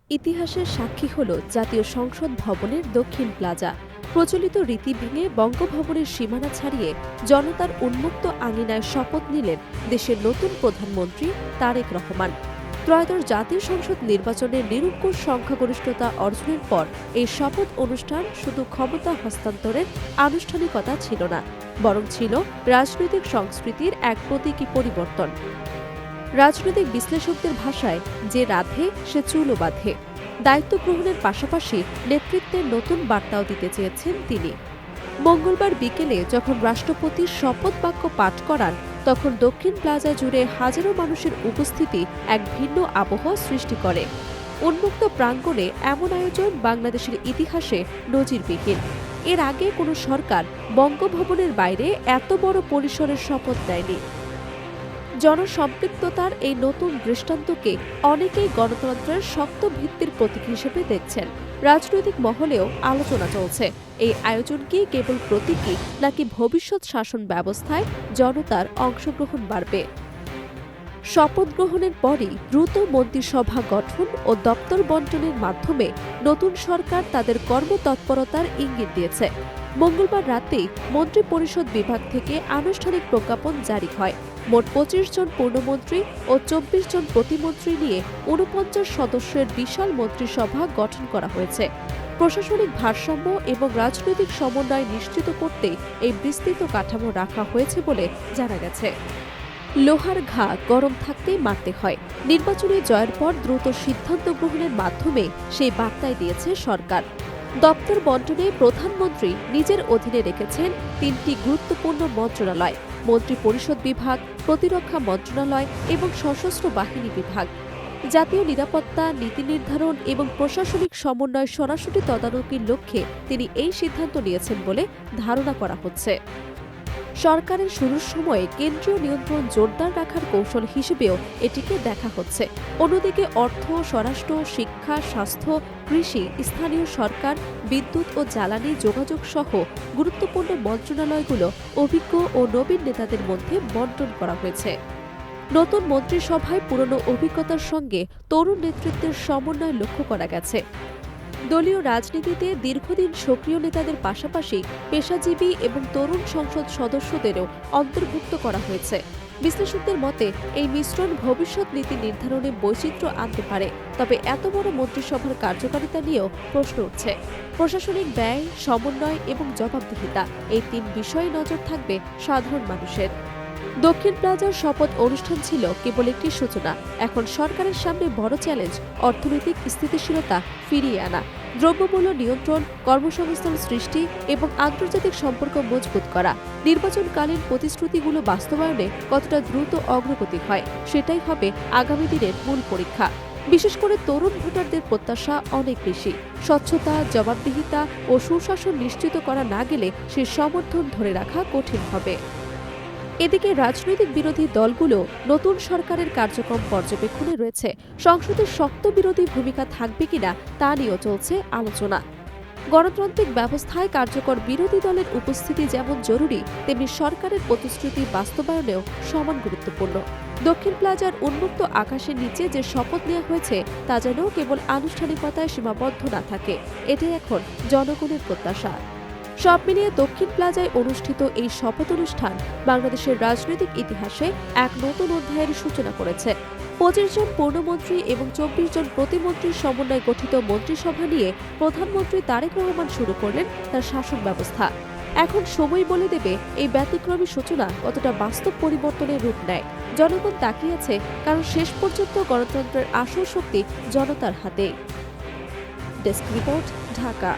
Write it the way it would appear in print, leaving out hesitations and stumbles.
ইতিহাসের সাক্ষী হল জাতীয় সংসদ ভবনের দক্ষিণ প্লাজা। প্রচলিত রীতি ভেঙে বঙ্গভবনের সীমানা ছাড়িয়ে জনতার উন্মুক্ত আঙিনায় শপথ নিলেন দেশের নতুন প্রধানমন্ত্রী তারেক রহমান। ত্রয়োদশ জাতীয় সংসদ নির্বাচনের নিরঙ্কুশ সংখ্যাগরিষ্ঠতা অর্জনের পর এই শপথ অনুষ্ঠান শুধু ক্ষমতা হস্তান্তরের আনুষ্ঠানিকতা ছিল না, বরং ছিল রাজনৈতিক সংস্কৃতির এক প্রতীকী পরিবর্তন। রাজনৈতিক বিশ্লেষকদের ভাষায় যে রাধে সে চুলও বাঁধে। দায়িত্ব গ্রহণের পাশাপাশি নেতৃত্বের নতুন বার্তাও দিতে চেয়েছেন তিনি। মঙ্গলবার বিকেলে যখন রাষ্ট্রপতি শপথ বাক্য পাঠ করান, তখন দক্ষিণ প্লাজা জুড়ে হাজারো মানুষের উপস্থিতি এক ভিন্ন আবহাওয়া সৃষ্টি করে। উন্মুক্ত প্রাঙ্গণে এমন আয়োজন বাংলাদেশের ইতিহাসে নজিরবিহীন। এর আগে কোনো সরকার বঙ্গভবনের বাইরে এত বড় পরিসরের শপথ নেয়নি। জনসম্পৃক্ততার এই নতুন দৃষ্টান্তকে অনেকেই গণতন্ত্রের শক্ত ভিত্তির প্রতীক হিসেবে দেখছেন। রাজনৈতিক মহলেও আলোচনা চলছে, এই আয়োজন কি কেবল প্রতীকী নাকি ভবিষ্যৎ শাসন ব্যবস্থায় জনতার অংশগ্রহণ বাড়বে। শপথ গ্রহণের পরই দ্রুত মন্ত্রিসভা গঠন ও দপ্তর বণ্টনের মাধ্যমে নতুন সরকার তাদের কর্মতৎপরতার ইঙ্গিত দিয়েছে। মঙ্গলবার রাতেই মন্ত্রিপরিষদ বিভাগ থেকে আনুষ্ঠানিক প্রজ্ঞাপন জারি হয়। মোট ২৫ জন পূর্ণমন্ত্রী ও ২৪ জন প্রতিমন্ত্রী নিয়ে ৪৯ সদস্যের বিশাল মন্ত্রিসভা গঠন করা হয়েছে। প্রশাসনিক ভারসাম্য এবং রাজনৈতিক সমন্বয় নিশ্চিত করতে এই বিস্তৃত কাঠামো রাখা হয়েছে বলে জানা গেছে। লোহার ঘা গরম থাকতেই মারতে হয়। নির্বাচনে জয়ের পর দ্রুত সিদ্ধান্ত গ্রহণের মাধ্যমে সেই বার্তাই দিয়েছে সরকার। দপ্তর বণ্টনে প্রধানমন্ত্রী নিজের অধীনে রেখেছেন ৩টি গুরুত্বপূর্ণ মন্ত্রণালয়: মন্ত্রিপরিষদ বিভাগ, প্রতিরক্ষা মন্ত্রণালয় এবং সশস্ত্র বাহিনী বিভাগ। জাতীয় নিরাপত্তা, নীতি নির্ধারণ এবং প্রশাসনিক সমন্বয় সরাসরি তদারকির লক্ষ্যে তিনি এই সিদ্ধান্ত নিয়েছেন বলে ধারণা করা হচ্ছে। সরকারের শুরুর সময়ে কেন্দ্রীয় নিয়ন্ত্রণ জোরদার রাখার কৌশল হিসেবেও এটিকে দেখা হচ্ছে। অন্যদিকে অর্থ, স্বরাষ্ট্র, শিক্ষা, স্বাস্থ্য, কৃষি, স্থানীয় সরকার, বিদ্যুৎ ও জ্বালানি, যোগাযোগ সহ গুরুত্বপূর্ণ মন্ত্রণালয়গুলো অভিজ্ঞ ও নবীন নেতাদের মধ্যে বণ্টন করা হয়েছে। নতুন মন্ত্রিসভায় পুরনো অভিজ্ঞতার সঙ্গে তরুণ নেতৃত্বের সমন্বয় লক্ষ্য করা গেছে। দলীয় রাজনীতিতে দীর্ঘদিন সক্রিয় নেতাদের পাশাপাশি পেশাজীবী এবং তরুণ সংসদ সদস্যদেরও অন্তর্ভুক্ত করা হয়েছে। বিশ্লেষকদের মতে এই মিশ্রণ ভবিষ্যৎ নীতি নির্ধারণে বৈচিত্র্য আনতে পারে, তবে এত বড় মন্ত্রিসভার কার্যকারিতা নিয়েও প্রশ্ন উঠছে। প্রশাসনিক ব্যয়, সমন্বয় এবং জবাবদিহিতা, এই ৩ বিষয়ে নজর থাকবে সাধারণ মানুষের। দক্ষিণ প্লাজার শপথ অনুষ্ঠান ছিল কেবল একটি সূচনা। এখন সরকারের সামনে বড় চ্যালেঞ্জ অর্থনৈতিক স্থিতিশীলতা ফিরিয়ে আনা, দ্রব্যমূল্য নিয়ন্ত্রণ, কর্মসংস্থান সৃষ্টি এবং আন্তর্জাতিক সম্পর্ক মজবুত করা। নির্বাচনকালীন প্রতিশ্রুতিগুলো বাস্তবায়নে কতটা দ্রুত অগ্রগতি হয়, সেটাই হবে আগামী দিনের মূল পরীক্ষা। বিশেষ করে তরুণ ভোটারদের প্রত্যাশা অনেক বেশি। স্বচ্ছতা, জবাবদিহিতা ও সুশাসন নিশ্চিত করা না গেলে সে সমর্থন ধরে রাখা কঠিন হবে। এদিকে রাজনৈতিক বিরোধী দলগুলো নতুন সরকারের কার্যক্রম পর্যবেক্ষণে রয়েছে। সংসদের শক্ত বিরোধী ভূমিকা থাকবে কিনা তা নিয়েও চলছে আলোচনা। গণতান্ত্রিক ব্যবস্থায় কার্যকর বিরোধী দলের উপস্থিতি যেমন জরুরি, তেমনি সরকারের প্রতিশ্রুতি বাস্তবায়নেও সমান গুরুত্বপূর্ণ। দক্ষিণ প্লাজার উন্মুক্ত আকাশের নিচে যে শপথ নেওয়া হয়েছে তা যেন কেবল আনুষ্ঠানিকতায় সীমাবদ্ধ না থাকে, এটাই এখন জনগণের প্রত্যাশা। সব মিলিয়ে দক্ষিণ প্লাজায় অনুষ্ঠিত এই শপথ অনুষ্ঠান বাংলাদেশের রাজনৈতিক ইতিহাসে এক নতুন অধ্যায়ের সূচনা করেছে। ২৫ জন পূর্ণমন্ত্রী এবং ২৪ জন প্রতিমন্ত্রীর সমন্বয়ে গঠিত মন্ত্রিসভা নিয়ে প্রধানমন্ত্রী তারেক রহমান শুরু করলেন তার শাসন ব্যবস্থা। এখন সময় বলে দেবে এই ব্যতিক্রমী সূচনা কতটা বাস্তব পরিবর্তনের রূপ নেয়। জনগণ তাকিয়ে আছে, কারণ শেষ পর্যন্ত গণতন্ত্রের আসল শক্তি জনতার হাতে। Desk report, Dhaka.